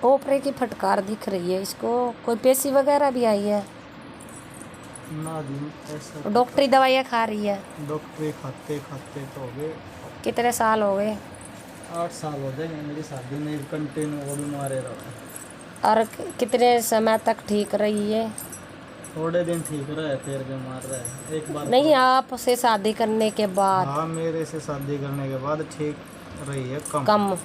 ओपरे की फटकार दिख रही है इसको। कोई पेशी वगैरह भी आई है? ना जी, ऐसा डॉक्टरी दवाइयाँ खा रही है? डॉक्टरी खाते खाते तो हो गए कितने साल हो गए? 8 साल हो गए। मेरी शादी में कंटिन्यू वो बीमार रहा। और कितने समय तक ठीक रही है? थोड़े दिन ठीक रहे फिर बीमार रहे एक बार नहीं, तो। आपसे शादी करने के बाद? हाँ, मेरे से शादी करने के बाद ठीक रही है कम। कम।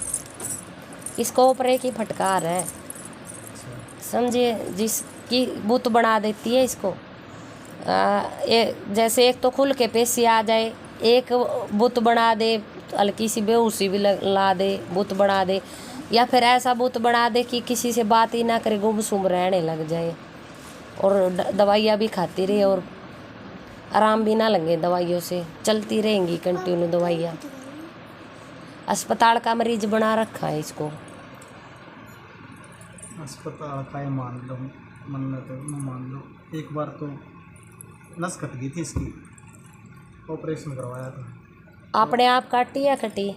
इसको ओपरे की फटकार है, अच्छा। समझिए, जिसकी बुत बना देती है इसको। जैसे एक तो खुल के पेशी आ जाए, एक बुत बना दे, हल्की सी बेहोशी भी ला दे, बुत बना दे, या फिर ऐसा बुत बना दे कि किसी से बात ही ना करे, गुमसुम रहने लग जाए और दवाइयाँ भी खाती रहे और आराम भी ना लगे दवाइयों से, चलती रहेंगी कंटिन्यू दवाइयाँ। अस्पताल का मरीज बना रखा है इसको। अस्पताल का ही मान लो, मन्नत न मान लो। एक बार तो नस कट गई थी इसकी, ऑपरेशन करवाया था। आपने आप काटी या कटी?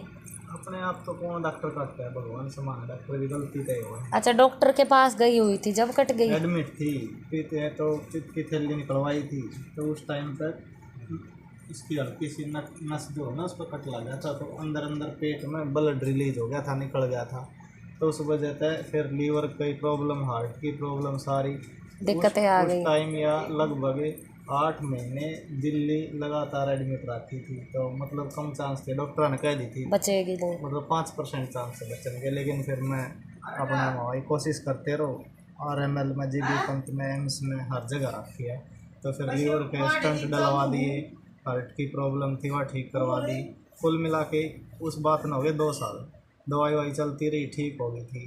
अपने आप तो कौन डॉक्टर काटता है, भगवान समान है, डॉक्टर की गलती तय हुआ है। अच्छा, डॉक्टर के पास गई हुई थी जब कट गई? एडमिट थी, पीते हैं तो पित्त की थैली निकलवाई थी, तो उस टाइम तक इसकी हल्की सी नस जो है ना उस पर कट लग गया था, तो अंदर अंदर पेट में ब्लड रिलीज हो गया था, निकल गया था। तो उस वजह से फिर लीवर की प्रॉब्लम, हार्ट की प्रॉब्लम, सारी दिक्कतें आ उस गई। टाइम या लगभग 8 महीने दिल्ली लगातार एडमिट रखी थी। तो मतलब कम चांस थे, डॉक्टर ने कह दी थी बचेगी नहीं। मतलब 5% चांस है बचने के। लेकिन फिर मैं अपना वही कोशिश करते रहो, RML में, GB पंत में, एम्स में, हर जगह रखी है। तो फिर लीवर के स्टंट डलवा दिए, हार्ट की प्रॉब्लम थी वह ठीक करवा दी। कुल मिला के उस बात में हो गए 2 साल, दवाई वाई चलती रही, ठीक हो गई थी।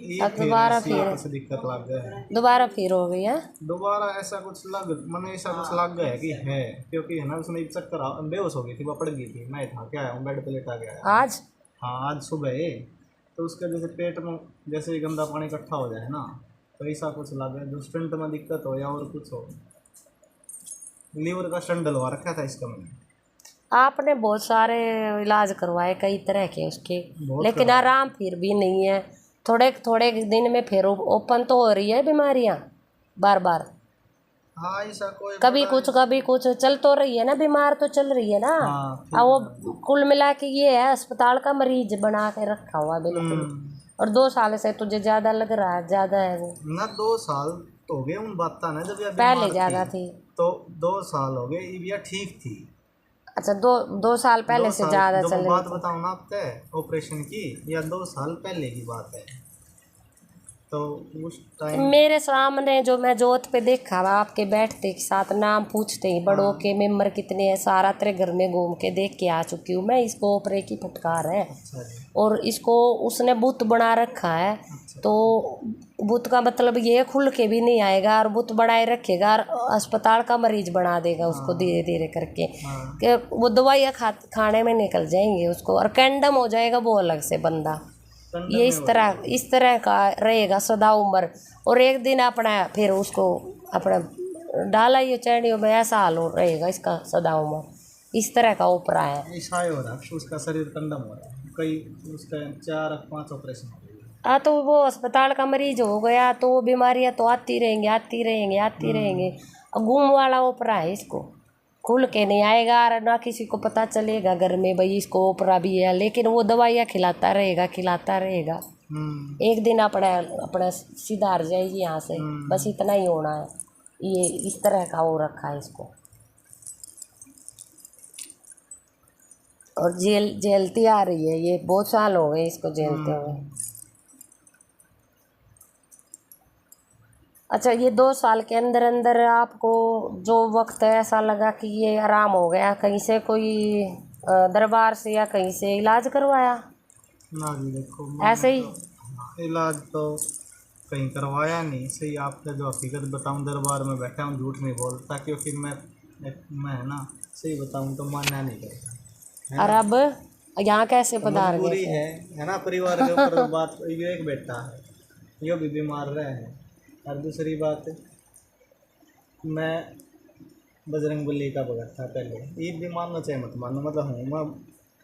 ये अब फिर दोबारा ऐसी कुछ दिक्कत लग गए, फिर हो गई है। दोबारा ऐसा कुछ मैंने ऐसा कुछ लग गया है कि है, क्योंकि है ना उसमें एक चक्कर बेहोश हो गई थी, वो पड़ गई थी, मैं था क्या आया हूँ, बेड पे लेटा गया आया हूँ। आज? हाँ, आज सुबह ही। तो उसके जैसे पेट में जैसे ही गंदा पानी इकट्ठा हो जाए ना, तो ऐसा कुछ लग गया, जो स्टंट में दिक्कत हो या और कुछ हो। लीवर का स्टंट डलवा रखा था इसका मैंने। आपने बहुत सारे इलाज करवाए कई तरह के उसके, बहुत लेकिन करवाया। आराम फिर भी नहीं है। थोड़े थोड़े दिन में फिर ओपन तो हो रही है बीमारियां बार बार। हाँ, ऐसा कोई कभी बड़ा कुछ कभी कुछ चल तो रही है ना, बीमार तो चल रही है ना। हाँ अब ठीक वो कुल मिला के ये है, अस्पताल का मरीज बना के रखा हुआ बिल्कुल। है। और 2 साल से तुझे ज्यादा लग रहा है, ज्यादा है वो। ना 2 साल तो हो गए उन बात ना, जब यह पहले बीमार थी ज्यादा थी। तो 2 साल हो गए, ये ठीक थी। अच्छा, 2 साल दो पहले से साल ज्यादा जो चल मैं रही बात थी। बताऊँ ना आपको ऑपरेशन की, या 2 साल पहले की बात है। तो उस टाइम मेरे सामने जो मैं जोत पे देखा हुआ, आपके बैठते के साथ नाम पूछते ही बड़ों के मेंबर कितने हैं, सारा तेरे घर में घूम के देख के आ चुकी हूँ मैं। इसको ओपरे की फटकार है अच्छा जी। और इसको उसने बुत बना रखा है। अच्छा। तो बुत का मतलब ये खुल के भी नहीं आएगा और बुत बनाए रखेगा और अस्पताल का मरीज बना देगा उसको धीरे धीरे करके, हाँ, कि वो दवाइयाँ खाने में निकल जाएंगे उसको, और कैंडम हो जाएगा वो अलग से बंदा। कंडम ये में हो जाएगा। इस तरह का रहेगा सदा उम्र। और एक दिन अपना फिर उसको अपना डाला ये चैनियों में, ऐसा हाल हो रहेगा इसका सदा उम्र। इस तरह का ओपरा है। ऐसा ही हो रहा है, उसका शरीर कंडम हो रहा है, कई उसका 4-5 ऑपरेशन हो गए। हाँ, तो वो अस्पताल का मरीज हो गया तो वो बीमारियाँ तो आती रहेंगी, आती रहेंगी, आती रहेंगी। और गुम वाला ओपरा है, इसको खुल के नहीं आएगा और ना किसी को पता चलेगा घर में भाई इसको ओपरा भी है, लेकिन वो दवाइयाँ खिलाता रहेगा, खिलाता रहेगा। एक दिन अपना अपना सुधार जाएगी यहाँ से, बस इतना ही होना है। ये इस तरह का हो रखा है इसको। और झेलती आ रही है, ये बहुत साल हो गए इसको झेलते हुए। अच्छा, ये 2 साल के अंदर अंदर आपको जो वक्त है ऐसा लगा कि ये आराम हो गया, कहीं से कोई दरबार से या कहीं से इलाज करवाया? ना जी, देखो ऐसे मैंने ही? तो इलाज तो कहीं करवाया नहीं, सही आपको जो हकीकत बताऊं, दरबार में बैठा हूँ, झूठ नहीं बोलता, क्योंकि मैं है ना, सही बताऊं तो मानना नहीं करता है और ना। अब यहाँ कैसे तो पधार गए मजबूरी थे? है ना, परिवार के ऊपर बात। ये एक बेटा है, ये भी बीमार रहे हैं। और दूसरी बात, मैं बजरंगबली का भगत था पहले। ईद भी मानना चाहे मत मानो, मतलब हूँ मैं,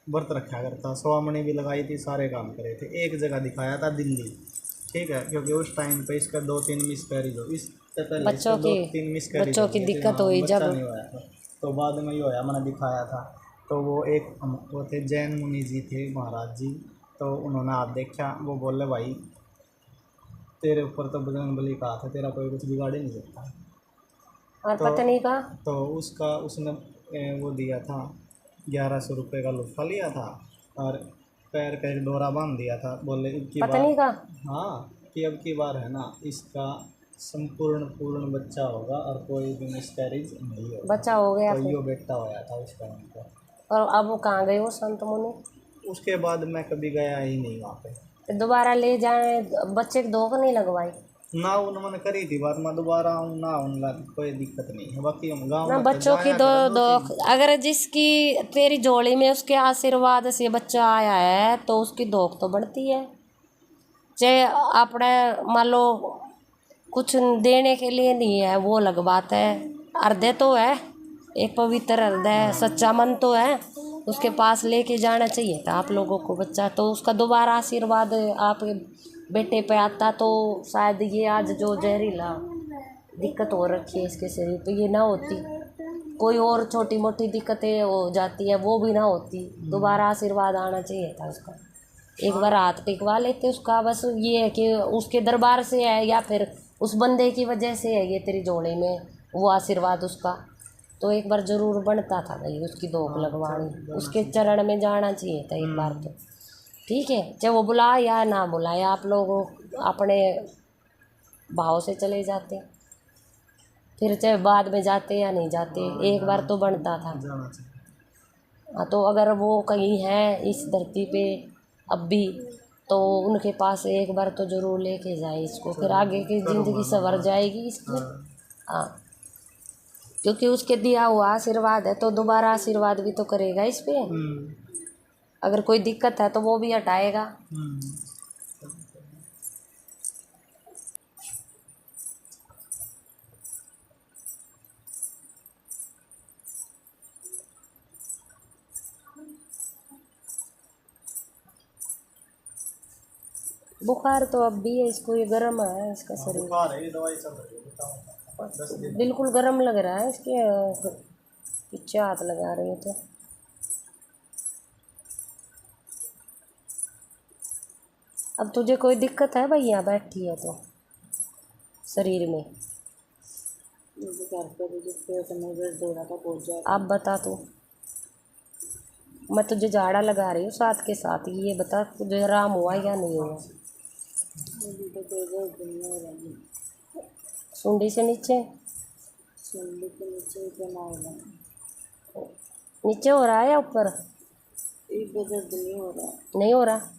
व्रत रखा करता, स्वामणी भी लगाई थी, सारे काम करे थे। एक जगह दिखाया था दिल्ली, ठीक है, क्योंकि उस टाइम पे इसका 2-3 मिसकैरेज हो, इससे पहले बच्चों इसका की 2-3 मिसकैरेज बच्चों हो की गए थे, दिक्कत हाँ, हुई बच्चा जब। नहीं हुआ था। तो बाद में ये होया, मैंने दिखाया था। तो वो एक वो थे जैन मुनि जी थे, महाराज जी। तो उन्होंने हाथ देखा, वो बोले भाई तेरे ऊपर तो बजरंगबली का हाथ है, तेरा कोई कुछ बिगाड़ ही नहीं सकता। और तो पत्नी का? तो उसका उसने वो दिया था, 1100 रुपये का लुफ़ा लिया था, और पैर का एक डोरा बांध दिया था। बोले अब की बार, पत्नी का? हाँ, कि अब की बार है ना, इसका संपूर्ण पूर्ण बच्चा होगा और कोई भी मिसकैरेज नहीं होगा। बच्चा हो गया तो फिर? यो बेटा होया था उस टाइम पर। और अब वो कहाँ गए वो संत मुनि? उसके बाद मैं कभी गया ही नहीं वहाँ पे। तो दोबारा ले जाए, बच्चे की धोख नहीं लगवाई? ना उन्होंने करी थी बात, मैं दोबारा आऊँ ना उनका कोई दिक्कत नहीं है। बाकी हम गाँव ना में तो बच्चों की जाया दो करें धोख, 2-3। अगर जिसकी तेरी झोली में उसके आशीर्वाद से बच्चा आया है तो उसकी धोख तो बढ़ती है। चाहे अपने मान लो कुछ देने के लिए नहीं है वो अलग बात है, हृदय तो है, एक पवित्र हृदय सच्चा मन तो है, उसके पास लेके जाना चाहिए था आप लोगों को बच्चा। तो उसका दोबारा आशीर्वाद आपके बेटे पे आता तो शायद ये आज जो जहरीला दिक्कत हो रखी है इसके शरीर पे ये ना होती, कोई और छोटी मोटी दिक्कतें हो जाती है वो भी ना होती। दोबारा आशीर्वाद आना चाहिए था उसका, एक बार हाथ टिकवा लेते उसका। बस ये है कि उसके दरबार से है या फिर उस बंदे की वजह से है ये तेरी झोली में वो आशीर्वाद उसका, तो एक बार ज़रूर बनता था भाई उसकी धोख लगवानी, उसके चरण में जाना चाहिए था एक बार तो। ठीक है, चाहे वो बुलाए या ना बुलाए, आप लोग अपने भाव से चले जाते, फिर चाहे बाद में जाते या नहीं जाते, एक बार तो बनता था। जाना चाहिए। हाँ, तो अगर वो कहीं है इस धरती पे अब भी तो उनके पास एक बार तो ज़रूर लेके जाए इसको, फिर आगे की ज़िंदगी संवर जाएगी इसकी। हाँ। हाँ, क्योंकि उसके दिया हुआ आशीर्वाद है तो दोबारा आशीर्वाद भी तो करेगा इस पे। अगर कोई दिक्कत है तो वो भी हटाएगा। बुखार तो अब भी है इसको, ये गर्म है इसका शरीर, बुखार है, ये दवाई चल रही है, बताओ 10 दिन। बिल्कुल गर्म लग रहा है इसके, पीछे हाथ लगा रही है तो। अब तुझे कोई दिक्कत है भैया बैठी है तो शरीर में? मुझे घर पे भी जिस पेट में दर्द हो रहा था बहुत ज़्यादा। आप बता तू, मैं तुझे झाड़ा लगा रही हूँ साथ के साथ, ये बता तुझे आराम हुआ या नहीं हुआ? अभी तो कोई दर्द नहीं हो रहा है। सुंडी से नीचे? सुनने के नीचे ही बना हो रहा है। नीचे हो रहा है या ऊपर? एक भी दर्द नहीं हो रहा। नहीं हो रहा?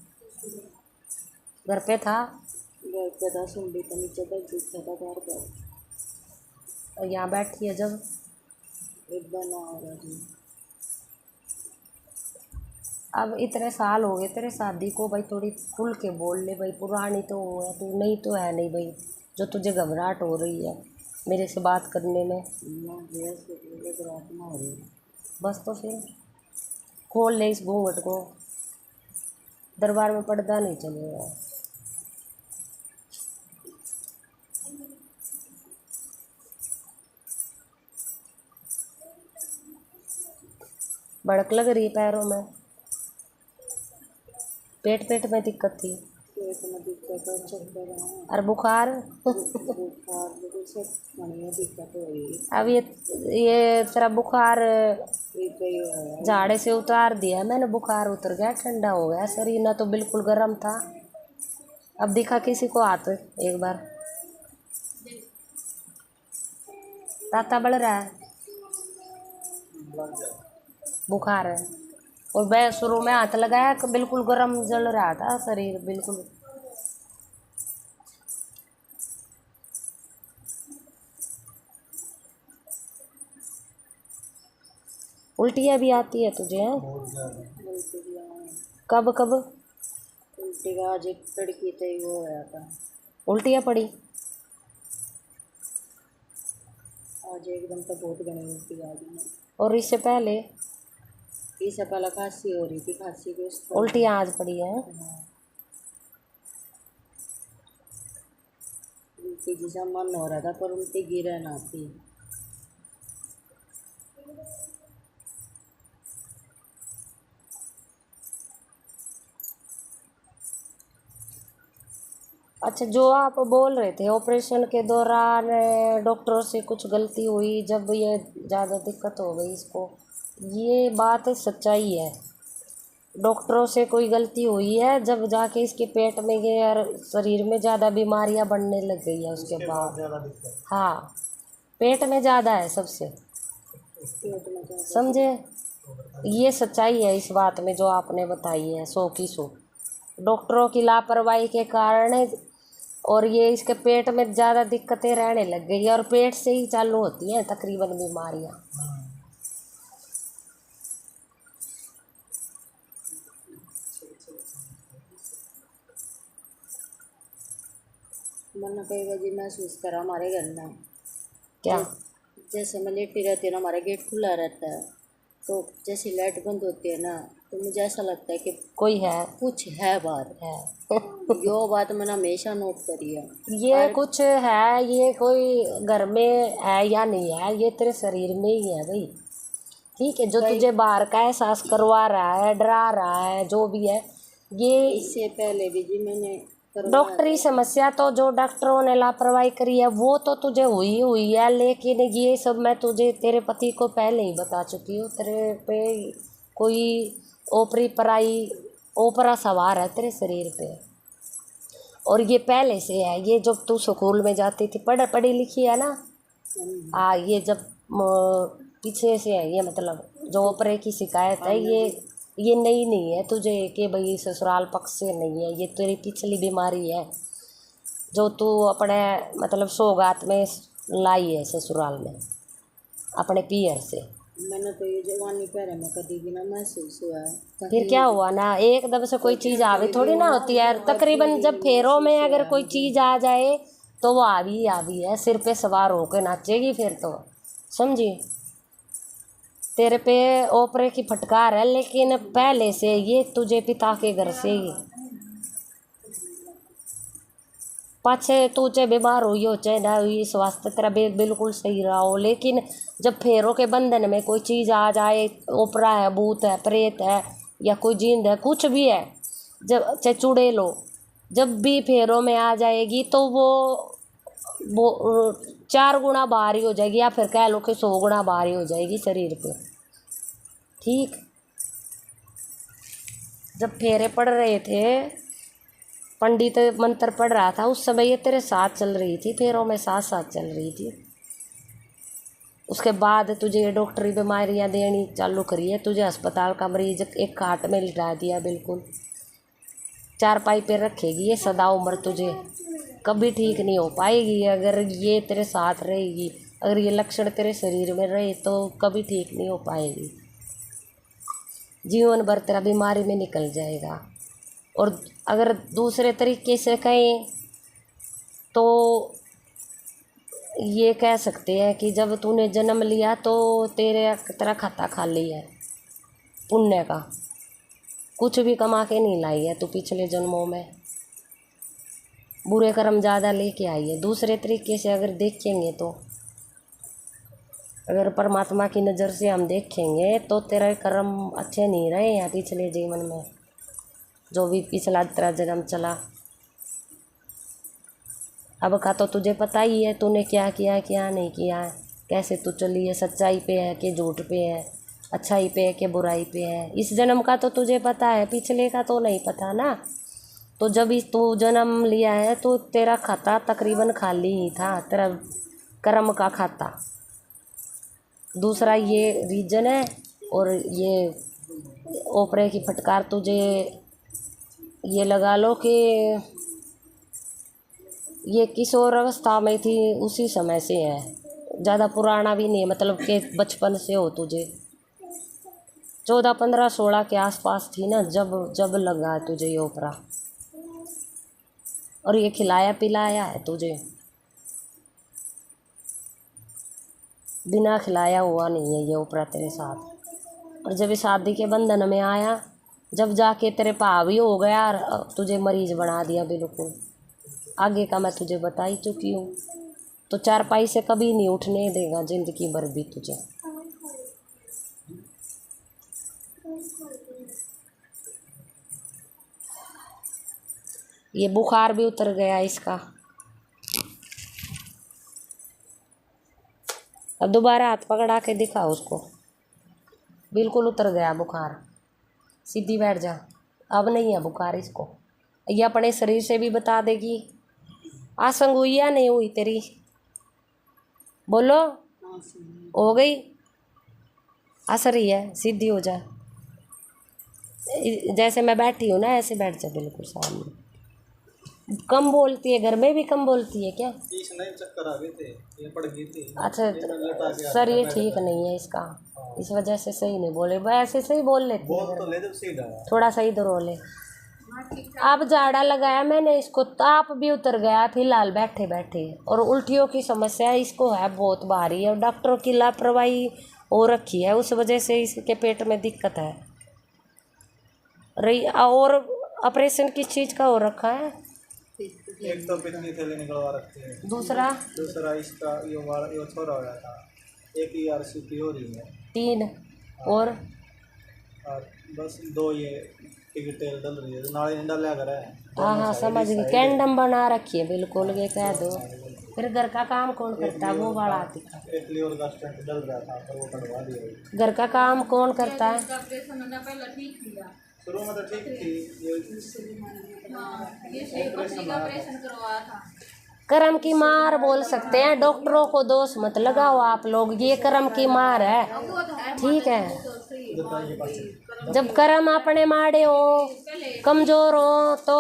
घर पे था? घर पे था, सुनने के नीचे दर्द उठता था घर पर। और यहाँ बैठी है जब? एक बना हो रहा जी। अब इतने साल हो गए तेरे शादी को भाई, थोड़ी खुल के बोल ले भाई, पुरानी तो वो है तू, नहीं तो है नहीं भाई जो तुझे घबराहट हो रही है मेरे से बात करने में। ना गैस के घबराहट ना हो रही। बस तो फिर खोल ले इस घूंघट को, दरबार में पर्दा नहीं चलेगा। भड़क लग रही है पैरों में, पेट में दिक्कत थी? पेट में दिक्कत है, चक्कर है, और बुखार? बुखार बिल्कुल सब खाने में दिक्कत हो रही है। अब ये तेरा बुखार एक ही है। झाड़े से उतार दिया मैंने, बुखार उतर गया, ठंडा हो गया शरीर, ना तो बिल्कुल गर्म था। अब दिखा किसी को हाथ एक बार, ताता बढ़ रहा है, बुखार है, और मैं शुरू में हाथ लगाया कि बिल्कुल गर्म जल रहा था शरीर बिल्कुल। उल्टियाँ भी आती है तुझे हैं? बहुत ज़्यादा। उल्टी भी आए। कब कब उल्टी का आज एक लड़की थे वो होया था। उल्टियाँ पड़ी? आज एकदम तो बहुत घनी उल्टी आ गई है। और इससे पहले इससे पहले खांसी हो रही थी, खांसी के उस पर। उल्टियाँ आज पड़ी हैं? हाँ। उल्टी जैसा मन हो रहा था पर उल्टी गिरे ना थी। अच्छा, जो आप बोल रहे थे ऑपरेशन के दौरान डॉक्टरों से कुछ गलती हुई जब ये ज़्यादा दिक्कत हो गई इसको, ये बात सच्चाई है। डॉक्टरों से कोई गलती हुई है जब जाके इसके पेट में गए और शरीर में ज़्यादा बीमारियां बढ़ने लग गई है उसके बाद। ज़्यादा दिक्कत। हाँ, पेट में ज़्यादा है सबसे, पेट में क्या समझे। ये सच्चाई है इस बात में जो आपने बताई है, 100 की 100। डॉक्टरों की लापरवाही के कारण और ये इसके पेट में ज़्यादा दिक्कतें रहने लग गई है और पेट से ही चालू होती हैं तकरीबन बीमारियां। मैंने कई बजे महसूस करा हमारे घर में। क्या? जैसे मैं लेटी रहती है ना, हमारा गेट खुला रहता है, तो जैसे लाइट बंद होती है ना तो मुझे ऐसा लगता है कि कोई है? कुछ है बाहर है। यो बात मैंने हमेशा नोट करी है। ये कुछ है, ये कोई घर में है या नहीं है, ये तेरे शरीर में ही है भाई। ठीक है, जो तुझे बाहर का एहसास करवा रहा है, डरा रहा है, जो भी है, ये इससे पहले भी जी मैंने डॉक्टरी समस्या तो जो डॉक्टरों ने लापरवाही करी है वो तो तुझे हुई है, लेकिन ये सब मैं तुझे तेरे पति को पहले ही बता चुकी हूँ। तेरे पे कोई ओपरा सवार है तेरे शरीर पे, और ये पहले से है। ये जब तू स्कूल में जाती थी, पढ़ी लिखी है ना, ये जब पीछे से है ये, मतलब जो ओपरे की शिकायत है ये नई नहीं है तुझे कि भाई ससुराल पक्ष से नहीं है, ये तेरी पिछली बीमारी है जो तू अपने मतलब सौगात में लाई है ससुराल में अपने पियर से। मैंने तो ये जवानी पहले में कभी भी ना महसूस हुआ है। फिर क्या हुआ ना, एकदम से कोई चीज़ आवी थोड़ी ना होती है। तकरीबन जब फेरों में अगर कोई चीज़ आ जाए तो वो आवी है, सिर पे सवार होकर नाचेगी फिर तो, समझी। तेरे पे ओपरे की फटकार है, लेकिन पहले से ये तुझे पिता के घर से ही पाछे तू चाहे बीमार हुई हो चाहे ना हुई, स्वास्थ्य तेरा बिल्कुल सही रहा हो, लेकिन जब फेरों के बंधन में कोई चीज़ आ जाए, ओपरा है, भूत है, प्रेत है या कोई जींद है, कुछ भी है, जब चाहे चुड़ैल हो, जब भी फेरों में आ जाएगी तो वो 4 गुना भारी हो जाएगी, या फिर कह लो कि 100 गुना भारी हो जाएगी शरीर पे। ठीक, जब फेरे पड़ रहे थे, पंडित मंत्र पढ़ रहा था, उस समय ये तेरे साथ चल रही थी, फेरों में साथ साथ चल रही थी। उसके बाद तुझे ये डॉक्टरी बीमारियां देनी चालू करी है, तुझे अस्पताल का मरीज एक खाट में लिटा दिया, बिल्कुल 4 पाई पे रखेगी ये सदा उम्र, तुझे कभी ठीक नहीं हो पाएगी। अगर ये तेरे साथ रहेगी, अगर ये लक्षण तेरे शरीर में रहे तो कभी ठीक नहीं हो पाएगी, जीवन भर तेरा बीमारी में निकल जाएगा। और अगर दूसरे तरीके से कहें तो ये कह सकते हैं कि जब तूने जन्म लिया तो तेरा खाता खाली है, पुण्य का कुछ भी कमा के नहीं लाई है तू, पिछले जन्मों में बुरे कर्म ज़्यादा लेके आई है। दूसरे तरीके से अगर देखेंगे तो, अगर परमात्मा की नज़र से हम देखेंगे तो तेरे कर्म अच्छे नहीं रहे हैं पिछले जीवन में, जो भी पिछला तेरा जन्म चला। अब का तो तुझे पता ही है तूने क्या किया क्या नहीं किया है, कैसे तू चली है, सच्चाई पे है कि झूठ पे है, अच्छाई पे है कि बुराई पे है। इस जन्म का तो तुझे पता है, पिछले का तो नहीं पता ना। तो जब इस तू जन्म लिया है तो तेरा खाता तकरीबन खाली ही था, तेरा कर्म का खाता। दूसरा ये रीजन है, और ये ओपरे की फटकार तुझे ये लगा लो कि ये किशोर अवस्था में थी उसी समय से है, ज़्यादा पुराना भी नहीं है, मतलब कि बचपन से हो तुझे, 14, 15, 16 के आसपास थी ना जब लगा तुझे ये ओपरा। और ये खिलाया पिलाया है तुझे, बिना खिलाया हुआ नहीं है ये ओपरा तेरे साथ। और जब इस शादी के बंधन में आया, जब जाके तेरे पावी हो गया और तुझे मरीज बना दिया बिल्कुल। आगे का मैं तुझे बता ही चुकी हूँ। तो चारपाई से कभी नहीं उठने देगा जिंदगी भर भी तुझे। ये बुखार भी उतर गया इसका। अब दोबारा हाथ पकड़ा के दिखा उसको। बिल्कुल उतर गया बुखार। सीधी बैठ जा। अब नहीं है बुखार इसको। ये अपने शरीर से भी बता देगी। आसंग हुई या नहीं हुई तेरी? बोलो। हो गई? असर ही है। सीधी हो जा। जैसे मैं बैठी हूँ ना ऐसे बैठ जा बिल्कुल सामने। कम बोलती है, घर में भी कम बोलती है क्या? इस नहीं चक्कर आ गए थे, ये पड़ गई थी। अच्छा सर ये ठीक नहीं है इसका, इस वजह से सही नहीं बोले। वैसे सही बोल लेती है, तो ले दो सीधा। थोड़ा सा इधर हो ले। अब झाड़ा लगाया मैंने इसको, ताप भी उतर गया फिलहाल बैठे बैठे। और उल्टियों की समस्या इसको है बहुत भारी है। डॉक्टरों की लापरवाही हो रखी है, उस वजह से इसके पेट में दिक्कत है रही। और ऑपरेशन किस चीज़ का हो रखा है? एक तो पिछली थैली निकलवा रखी है, दूसरा इसका ये छोड़ा हुआ था। एक ERCP हो रही है, 3 और बस 2 ये टिकटेल डल रही है। नाले डाला कर है। हाँ समझ गई। कैंडम बना रखी है बिल्कुल, ये कह दो। फिर घर का काम कौन करता है? वो बड़ा दिखा। एक लीवर का स्टेंट डल रहा था पर वो कटवा दिया। घर का काम कौन करता है? शुरू में तो ठीक थी, कर्म की मार बोल सकते हैं। डॉक्टरों को दोष मत लगाओ आप लोग, ये कर्म की मार है, ठीक है। जब कर्म अपने माड़े हो, कमज़ोर हो तो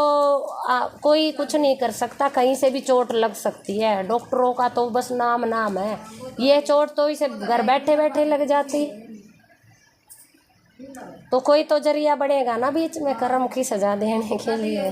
कोई कुछ नहीं कर सकता। कहीं से भी चोट लग सकती है। डॉक्टरों का तो बस नाम है। ये चोट तो इसे घर बैठे बैठे लग जाती, तो कोई तो जरिया बढ़ेगा ना बीच में कर्म की सजा देने के लिए।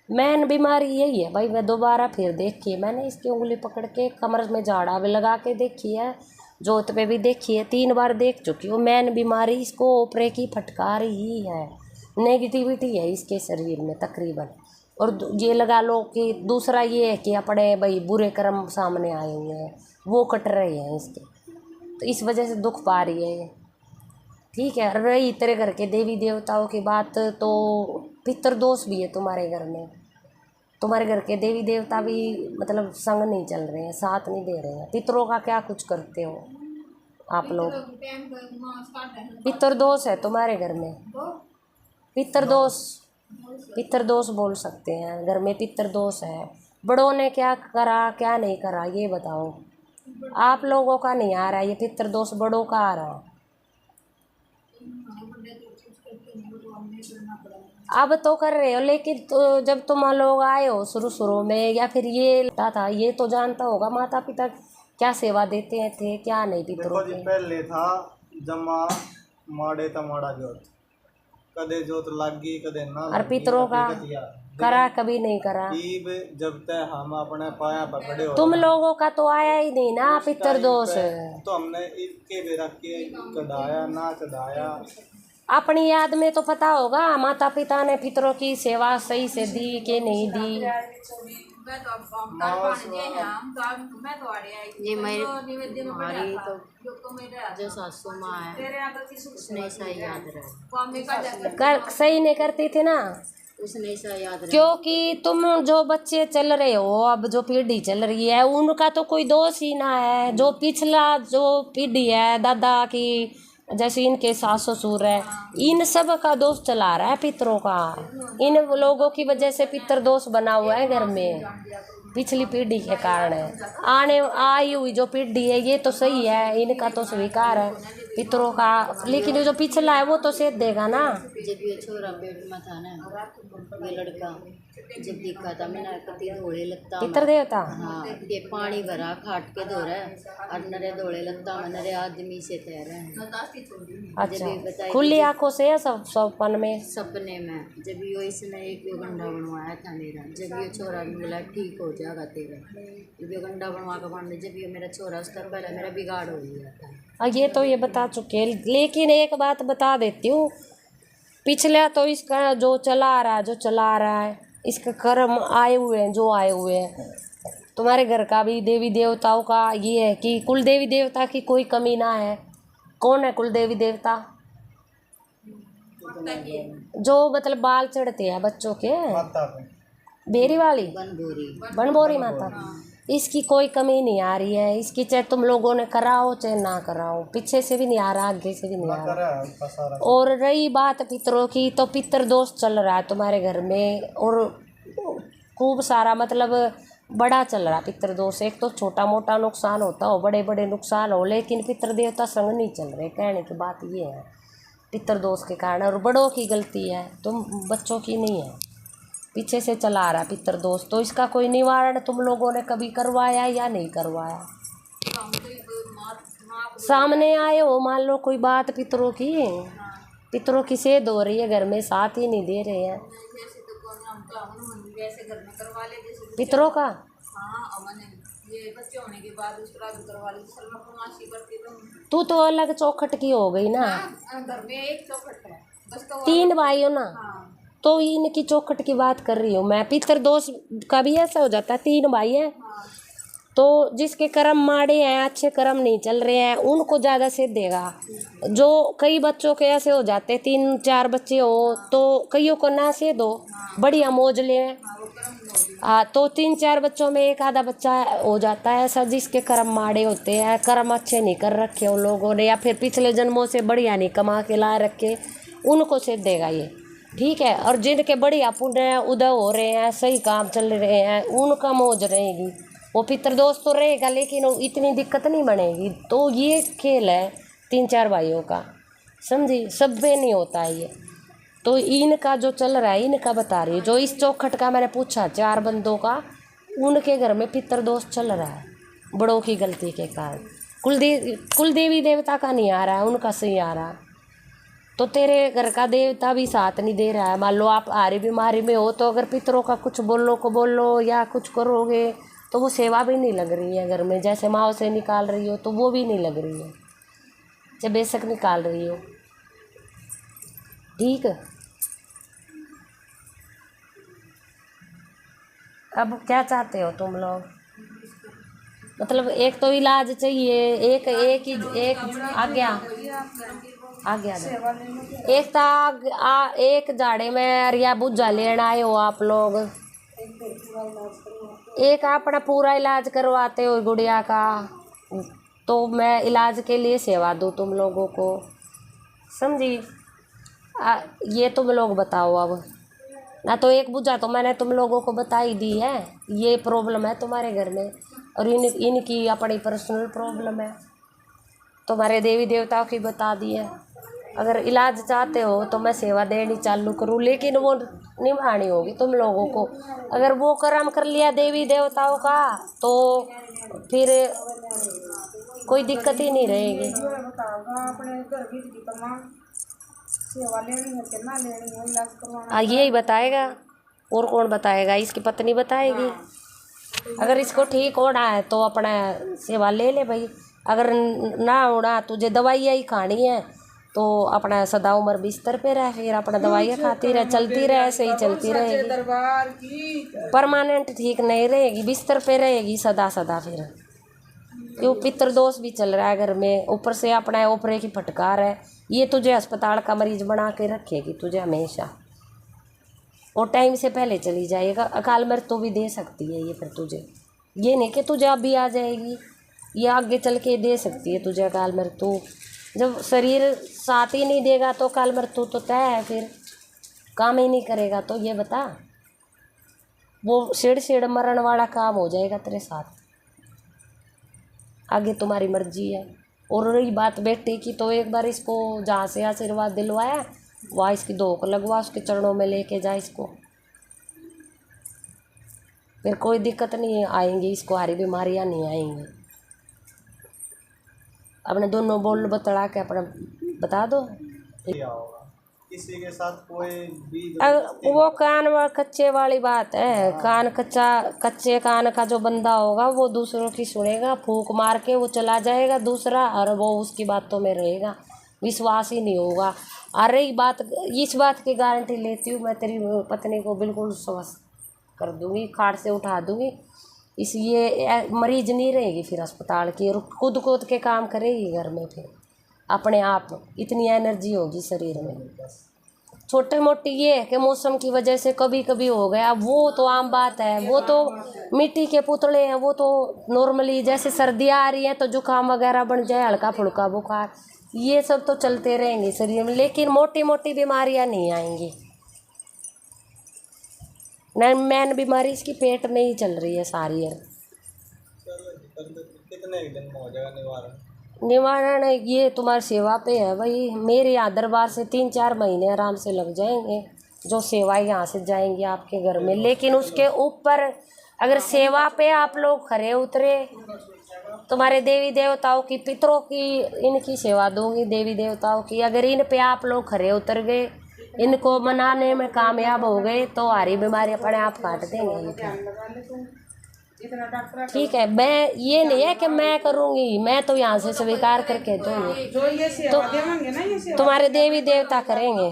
मेन बीमारी यही है भाई। मैं दोबारा फिर देखी है मैंने, इसकी उंगली पकड़ के कमर में झाड़ा भी लगा के देखी है, जोत पे भी देखी है, 3 बार देख चुकी हूँ। मेन बीमारी इसको ओपरे की फटकार ही है। नेगेटिविटी है इसके शरीर में तकरीबन। और ये लगा लो कि दूसरा ये है कि अपने भाई बुरे कर्म सामने आए हुए हैं, वो कट रहे हैं इसके, तो इस वजह से दुख पा रही है ये, ठीक है। रही तेरे घर के देवी देवताओं की बात, तो पितृ दोष भी है तुम्हारे घर में। तुम्हारे घर के देवी देवता भी मतलब संग नहीं चल रहे हैं, साथ नहीं दे रहे हैं। पितरों का क्या कुछ करते हो आप लोग? पितृ दोष है तुम्हारे घर में। पितृ दोष बोल सकते हैं, घर में पितृ दोष है। बड़ों ने क्या करा क्या नहीं करा ये बताओ। आप लोगों का नहीं आ रहा ये पितृ दोष, बड़ों का आ रहा। अब तो कर रहे हो, लेकिन तो जब तुम लोग आए हो शुरू में, या फिर ये था, ये तो जानता होगा माता पिता क्या सेवा देते थे क्या नहीं पितरों के। पहले था जमा माड़े तमाड़ा जोत, कदे जोत लागी कदे ना। और पितरों का करा कभी नहीं करा। जब तक हम अपने पाया पकड़े हो, तुम लोगों का तो आया ही नहीं ना पितृ दोष। तो हमने इसके भी रख के चढ़ाया ना चढ़ाया। अपनी याद में तो पता होगा माता पिता ने पितरों की सेवा सही से दी कि नहीं दी। ये हमारी तो जो सासू माँ है उसने सही याद रहा। सही नहीं करती थी ना, उसने ऐसा याद रहा। क्योंकि तुम जो बच्चे चल रहे हो, अब जो पीढ़ी चल रही है, उनका तो कोई दोष ही ना है। जो पिछला जो पीढ़ी है दादा की, जैसे इनके सास ससुर है, इन सब का दोष चला रहा है पितरों का। इन लोगों की वजह से पितृ दोष बना हुआ है घर में। पिछली पीढ़ी के कारण है। आने आई हुई जो पीढ़ी है ये तो सही है, इनका तो स्वीकार है पितरों का, लेकिन ये जो पिछला है वो तो सेध देगा ना। जब ये छोरा पेट में था ना, ये लड़का जब दिखा था मैंने कति धोले लगता पितर देवता। हाँ, ये पानी भरा खाट के धो रहा है और नरे धोले लगता में नरे आदमी से तैर रहे। अच्छा, खुली आंखों से या सब सपन में? सपने में। जब यो इसने एक यो गंडा बनवाया था मेरा, जब ये छोरा बोला ठीक हो जाएगा तेरा, जब ये गंडा बनवा कर बांधे, जब ये मेरा छोरा उसका पहले मेरा बिगाड़ हो गया था। ये तो ये बता चुके हैं, लेकिन एक बात बता देती हूँ, पिछला तो इसका जो चला रहा है इसका कर्म आए हुए हैं जो आए हुए हैं। तुम्हारे घर का भी देवी देवताओं का ये है कि कुल देवी देवता की कोई कमी ना है। कौन है कुल देवी देवता? जो मतलब बाल चढ़ते हैं बच्चों के, माता पे बेरी वाली बनबोरी बनबोरी माता, इसकी कोई कमी नहीं आ रही है। इसकी चाहे तुम लोगों ने कराओ चाहे ना कराओ, पीछे से भी नहीं आ रहा, आगे से भी नहीं आ रहा। उसका सारा और रही बात पितरों की, तो पितर दोष चल रहा है तुम्हारे घर में, और खूब सारा मतलब बड़ा चल रहा है पितर दोष। एक तो छोटा मोटा नुकसान होता हो, बड़े बड़े नुकसान हो, लेकिन पितर देवता संग नहीं चल रहे। कहने की बात ये है पितर दोष के कारण, और बड़ों की गलती है, तुम बच्चों की नहीं है, पीछे से चला आ रहा पितर दोष। तो इसका कोई निवारण तुम लोगों ने कभी करवाया या नहीं करवाया? सामने आए हो, मान लो कोई बात पितरों की सेध हो रही है घर में, साथ ही नहीं दे रहे हैं पितरों का। तू तो अलग चौखट की हो गई ना, घर में एक चौखट है बस, तो 3 भाई हो ना, तो इनकी चौखट की बात कर रही हूँ मैं। पितर दोष का भी ऐसा हो जाता है, 3 भाई हैं तो जिसके कर्म माड़े हैं, अच्छे कर्म नहीं चल रहे हैं, उनको ज़्यादा से देगा। जो कई बच्चों के ऐसे हो जाते, 3-4 बच्चे हो तो कईयों को ना से दो, बढ़िया मौज ले। हाँ, तो 3-4 बच्चों में एक आधा बच्चा हो जाता है ऐसा जिसके कर्म माड़े होते हैं, कर्म अच्छे नहीं कर रखे उन लोगों ने, या फिर पिछले जन्मों से बढ़िया नहीं कमा के ला रखे, उनको से देगा ये, ठीक है। और जिनके बढ़िया पुण्य उदय हो रहे हैं, सही काम चल रहे हैं, उनका मौज रहेगी, वो पितर दोष तो रहेगा, लेकिन इतनी दिक्कत नहीं बनेगी। तो ये खेल है 3-4 भाइयों का, समझी, सब में नहीं होता है ये। तो इनका जो चल रहा है इनका बता रही है, जो इस चौखट का मैंने पूछा 4 बंदों का, उनके घर में पितर दोष चल रहा है बड़ों की गलती के कारण। कुल देवी देवता का नहीं आ रहा है, उनका सही आ रहा है। तो तेरे घर का देवता भी साथ नहीं दे रहा है। मान लो आप आरी बीमारी में हो, तो अगर पितरों का कुछ बोलो या कुछ करोगे तो वो सेवा भी नहीं लग रही है घर में, जैसे माँ से निकाल रही हो तो वो भी नहीं लग रही है, चाहे बेशक निकाल रही हो, ठीक। अब क्या चाहते हो तुम लोग? मतलब एक तो इलाज चाहिए, एक आज्ञा एक था एक झाड़े में अरिया बुझा लेना आए हो आप लोग, एक अपना पूरा इलाज करवाते हो गुड़िया का, तो मैं इलाज के लिए सेवा दूँ तुम लोगों को, समझी। ये तुम लोग बताओ अब ना। तो एक बुझा तो मैंने तुम लोगों को बता ही दी है, ये प्रॉब्लम है तुम्हारे घर में, और इनकी अपनी पर्सनल प्रॉब्लम है, तुम्हारे देवी देवताओं की बता दी है। अगर इलाज चाहते हो तो मैं सेवा देनी चालू करूँ, लेकिन वो निभानी होगी तुम लोगों को। अगर वो कर्म कर लिया देवी देवताओं का तो फिर कोई दिक्कत ही नहीं रहेगी। यही बताएगा, और कौन बताएगा? इसकी पत्नी बताएगी। अगर इसको ठीक होना है तो अपना सेवा ले ले भाई, अगर ना होना तुझे दवाइयाँ ही खानी है तो अपना सदा उम्र बिस्तर पे रह, फिर अपना दवाइयाँ खाती रह, चलती रहे, ऐसे ही चलती रहेगी, परमानेंट ठीक नहीं रहेगी, बिस्तर पे रहेगी सदा फिर। क्यों? पितर दोष भी चल रहा है घर में, ऊपर से अपना ओपरे की फटकार है, ये तुझे अस्पताल का मरीज बना के रखेगी तुझे हमेशा, और टाइम से पहले चली जाएगा। अकाल मृत्यु भी दे सकती है ये फिर तुझे, ये नहीं कि तुझे अभी आ जाएगी, ये आगे चल के दे सकती है तुझे अकाल मृत्यु। जब शरीर साथ ही नहीं देगा तो अकाल मृत्यु तो तय है, फिर काम ही नहीं करेगा। तो ये बता, वो सेड़ सेड़ मरण वाला काम हो जाएगा तेरे साथ। आगे तुम्हारी मर्जी है। और रही बात बेटे की, तो एक बार इसको जहाँ से आशीर्वाद दिलवाया वहाँ इसकी धोख लगवा, उसके चरणों में लेके जा इसको, फिर कोई दिक्कत नहीं आएंगी इसको, हारी बीमारियाँ नहीं आएंगी। अपने दोनों बोल बतला के अपना बता दो। क्या होगा किसी के साथ कोई भी वो कान कच्चे वाली बात है, कान कच्चा, कच्चे कान का जो बंदा होगा वो दूसरों की सुनेगा, फूंक मार के वो चला जाएगा दूसरा, और वो उसकी बातों में रहेगा, विश्वास ही नहीं होगा। और रही बात, इस बात की गारंटी लेती हूँ मैं, तेरी पत्नी को बिल्कुल स्वस्थ कर दूंगी, खाट से उठा दूंगी। इसलिए मरीज नहीं रहेगी फिर अस्पताल की, और खुद खुद के काम करेगी घर में, फिर अपने आप इतनी एनर्जी होगी शरीर में। छोटे मोटी ये है कि मौसम की वजह से कभी कभी हो गया, वो तो आम बात है, वो तो मिट्टी के पुतले हैं, वो तो नॉर्मली जैसे सर्दियाँ आ रही हैं तो जुकाम वगैरह बन जाए, हल्का फुल्का बुखार, ये सब तो चलते रहेंगे शरीर में, लेकिन मोटी मोटी बीमारियाँ नहीं आएंगी। मेन बीमारी इसकी पेट में ही चल रही है सारी है। कितने दिन में हो जाएगा निवारण? निवारण ये तुम्हारी सेवा पे है भाई। मेरे यहाँ दरबार से 3-4 महीने आराम से लग जाएंगे, जो सेवाएं यहाँ से जाएंगी आपके घर में। लेकिन उसके ऊपर अगर सेवा पे आप लोग खरे उतरे, तुम्हारे देवी देवताओं की, पितरों की, इनकी सेवा दूंगी, देवी देवताओं की, अगर इन पे आप लोग खरे उतर गए, इनको मनाने में कामयाब हो गए, तो हरी बीमारी अपने आप काट देंगे। ठीक है, मैं ये नहीं है कि मैं करूँगी, मैं तो यहाँ से स्वीकार करके दूँगी, तो तुम्हारे देवी देवता करेंगे,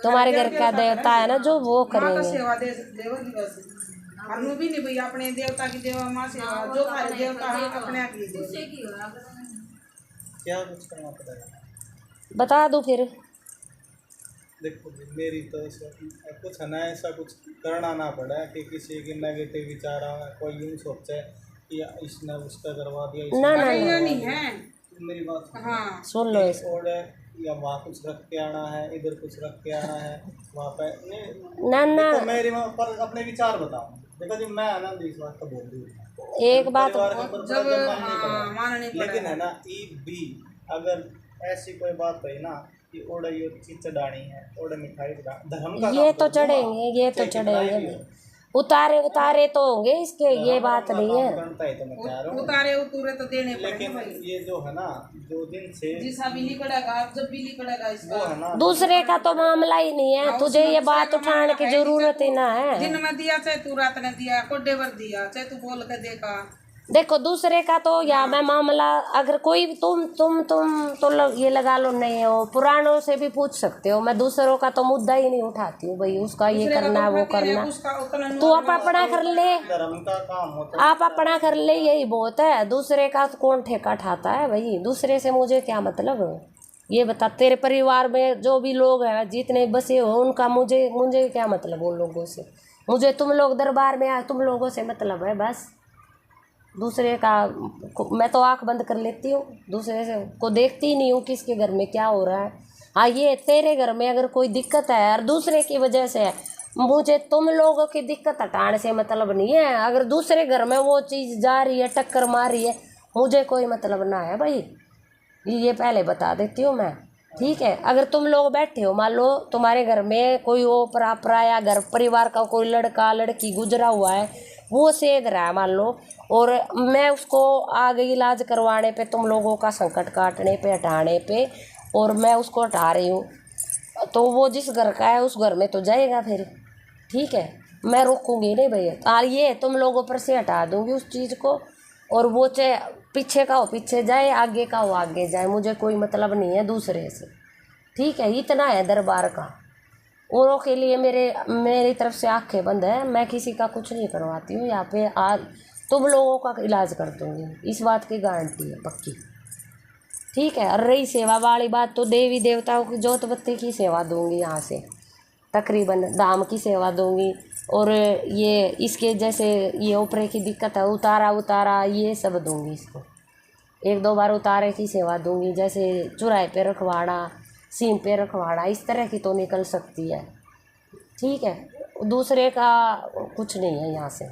तुम्हारे घर का देवता है ना जो, वो करेंगे। अपने देवता की देवा माँ सेवा, जो सारे देवता हैं अपने क्या कुछ करना पड़ेगा? बता दूँ फिर? देखो मेरी तो कुछ है ना, ऐसा कुछ करना ना पड़े कि किसी की नेगेटिव विचार आए, कोई यूँ सोचे कि इसने उसका करवा दिया, ना ना नहीं है। मेरी बात हाँ सुन लो इस ऑर्डर, या वहाँ कुछ रख के आना है, इधर कुछ रख के आना है, वहाँ पे ना ना तो मेरी वहाँ पर अपने विचार बताऊँ। देखो जी, मैं आनंद इस बात को बोल रही हूँ, एक बात, लेकिन है ना ई भी, अगर ऐसी कोई बात हुई ना कि ओडे ये चीज चढ़ानी है, ओडे मिठाई धर्म का ये तो चढ़ेंगे, ये तो चढ़ेंगे, उतारे उतारे तो होंगे इसके, ये बात नहीं है। उतारे उतरे तो देने लेकिन ये जो है ना, जो दिन से जैसा बिल्ली कड़ेगा, जब बिल्ली कड़ेगा इसका है ना, दूसरे का तो मामला ही नहीं है, तुझे ये बात उठाने की जरूरत ही ना है। दिन में दिया चाहे तू रात ने दिया, कोडे भर दिया चाहे तू बोल के देखा। देखो दूसरे का तो या मैं मामला, अगर कोई तुम तो ये लगा लो नहीं हो, पुरानों से भी पूछ सकते हो, मैं दूसरों का तो मुद्दा ही नहीं उठाती हूँ भाई, उसका ये करना है वो करना, तू आप अपना कर ले, धर्म का काम होता आप अपना कर ले, यही बहुत है। दूसरे का तो कौन ठेका ठाता है भाई, दूसरे से मुझे क्या मतलब है ये बता। तेरे परिवार में जो भी लोग हैं, जितने बसे हो, उनका मुझे क्या मतलब उन लोगों से, मुझे तुम लोग दरबार में आए, तुम लोगों से मतलब है बस। दूसरे का मैं तो आंख बंद कर लेती हूँ, दूसरे से को देखती ही नहीं हूँ किसके घर में क्या हो रहा है। हाँ ये तेरे घर में अगर कोई दिक्कत है और दूसरे की वजह से है, मुझे तुम लोगों की दिक्कत हटाने से मतलब नहीं है। अगर दूसरे घर में वो चीज़ जा रही है, टक्कर मार रही है, मुझे कोई मतलब ना है भाई, ये पहले बता देती हूँ मैं। ठीक है, अगर तुम लोग बैठे हो, मान लो तुम्हारे घर में कोई वो पराया घर परिवार का कोई लड़का लड़की गुजरा हुआ है, वो सेग रहा है मान लो, और मैं उसको आ गई इलाज करवाने पे, तुम लोगों का संकट काटने पे, हटाने पे, और मैं उसको हटा रही हूँ, तो वो जिस घर का है उस घर में तो जाएगा फिर। ठीक है, मैं रोकूंगी नहीं भैया, ये तुम लोगों पर से हटा दूंगी उस चीज़ को, और वो चाहे पीछे का हो पीछे जाए, आगे का हो आगे जाए, मुझे कोई मतलब नहीं है दूसरे से। ठीक है, इतना है दरबार का। औरों के लिए मेरी तरफ से आंखें बंद है, मैं किसी का कुछ नहीं करवाती हूँ यहाँ पे। आज तुम लोगों का इलाज कर दूँगी, इस बात की गारंटी है पक्की। ठीक है, और रही सेवा वाली बात, तो देवी देवताओं की जोत बत्ती की सेवा दूँगी यहाँ से, तकरीबन दाम की सेवा दूँगी, और ये इसके जैसे ये ऊपरे की दिक्कत है, उतारा ये सब दूँगी इसको। 1-2 बार उतारे की सेवा दूँगी, जैसे चुराहे पे रखवाड़ा, सीम पे रखवाड़ा, इस तरह की तो निकल सकती है। ठीक है, दूसरे का कुछ नहीं है यहाँ से।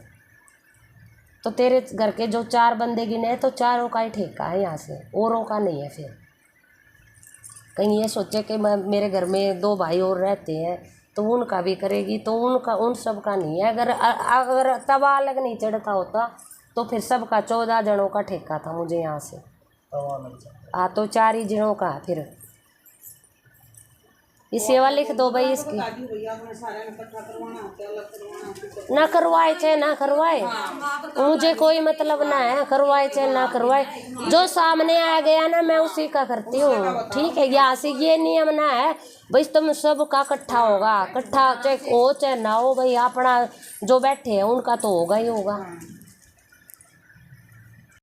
तो तेरे घर के जो 4 बंदे गिने तो चारों का ही ठेका है यहाँ से, औरों का नहीं है। फिर कहीं ये सोचे कि मैं मेरे घर में 2 भाई और रहते हैं तो उनका भी करेगी, तो उनका उन सब का नहीं है। अगर तवा अलग नहीं चढ़ता होता तो फिर सबका 14 जनों का ठेका था मुझे यहाँ से। तवा लग जाए। हाँ तो 4 ही जनों का है। फिर ये सेवा लिख दो भाई इसकी। दादी भैया अपने सारे में इकट्ठा करवाना होता है, अलग करवाना होता है। ना करवाए चाहे ना करवाए, मुझे कोई मतलब ना है, करवाए चाहे ना करवाए। जो सामने आ गया ना मैं उसी का करती हूँ, ठीक है। यहाँ से ये नियम ना है भाई तुम सब का इकट्ठा होगा, इकट्ठा चाहे हो चाहे ना हो भाई, अपना जो बैठे हैं उनका तो होगा ही होगा।